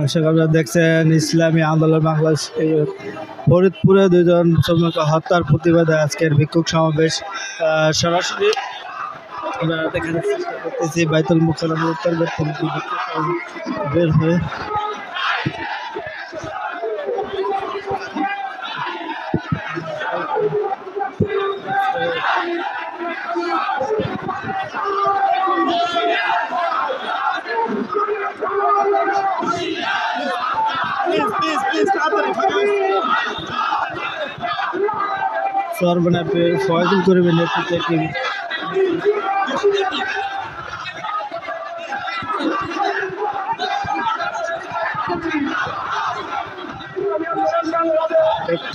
দর্শক আপনারা দেখছেন ইসলামী আন্দোলন বাংলাদেশ ফরিদপুরে দুইজন শ্রমিক হত্যার প্রতিবাদে আজকের বিক্ষোভ সমাবেশ সরাসরি আমরা দেখানোর চেষ্টা করতেছি বাইতুল মুকাররমের উত্তর গেট থেকে বের হয়ে সরবনা ফয়জুল করিমের নেতৃত্বে একটি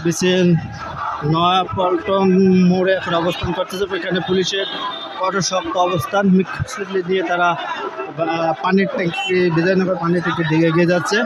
মিছিল নয়াপল্টন মোড়ে এখন অবস্থান করতেছে। এখানে পুলিশের কঠোর শক্ত অবস্থান মিছিল দিয়ে তারা পানির ট্যাঙ্কি বিজয়নগর পানির ট্যাঙ্কির দিকে এগিয়ে যাচ্ছে।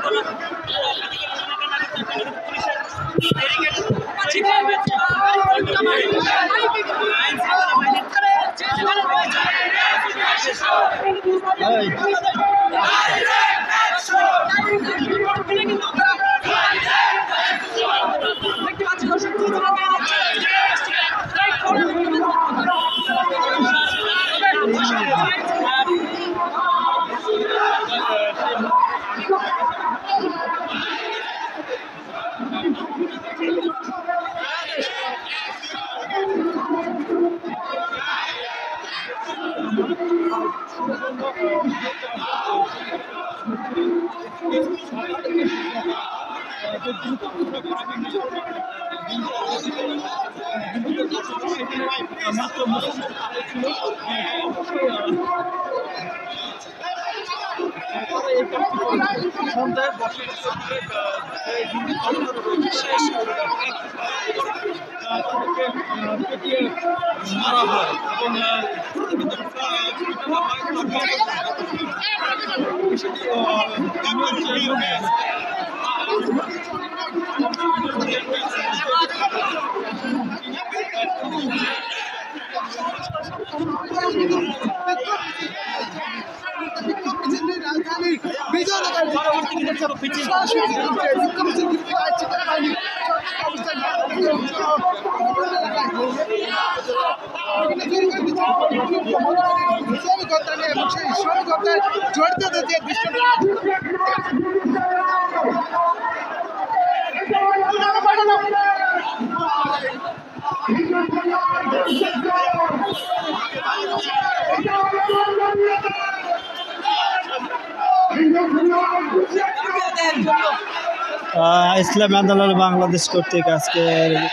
ইসলামী আন্দোলন বাংলাদেশ কর্তৃক আজকে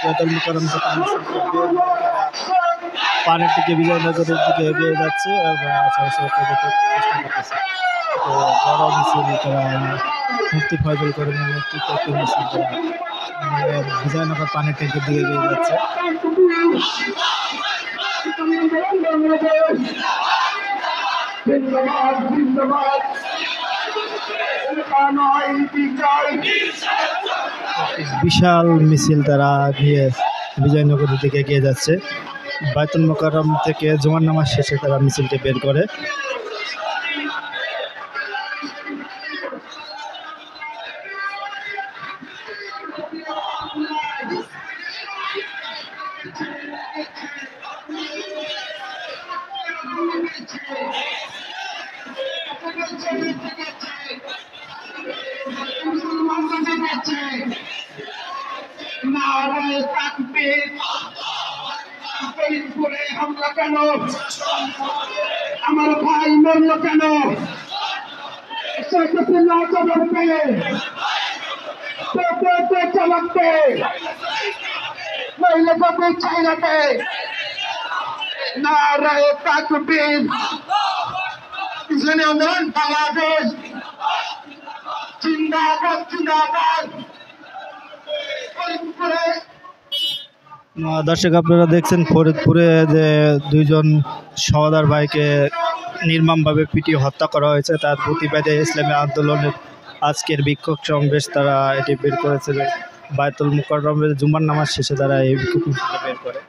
বাইতুল মুকাররম থেকে পানির দিকে বিজয়নগরের দিকে এগিয়ে যাচ্ছে বড় মিছিল মুফতি ফয়জুল করিমের নেতৃত্বে একটি মিছিল বিজয়নগর পানির ট্যাঙ্কির দিকে এগিয়ে যাচ্ছে। বিশাল মিছিল তারা নিয়ে বিজয়নগরের দিকে এগিয়ে যাচ্ছে। বাইতুল মুকাররম থেকে জুমার নামাজ শেষে তারা মিছিলটি বের করে। হামলা কেন? আমার ভাই মরল কেন? জবাব পেয়ে জবাব পেয়ে মহিলা কবে চাইলাতে নারায়ে তাকবীর ইসলামী আন্দোলন বাংলাদেশ জিন্দাবাদ জিন্দাবাদ। দর্শক আপনারা দেখছেন ফরিদপুরে যে দুইজন সহোদর ভাইকে নির্মমভাবে পিটিয়ে হত্যা করা হয়েছে তার প্রতিবাদে ইসলামী আন্দোলনের আজকের বিক্ষোভ সমাবেশ তারা এটি বের করেছে। বাইতুল মুকাররমের জুমার নামাজ শেষে তারা এই বিক্ষোভ বের করে।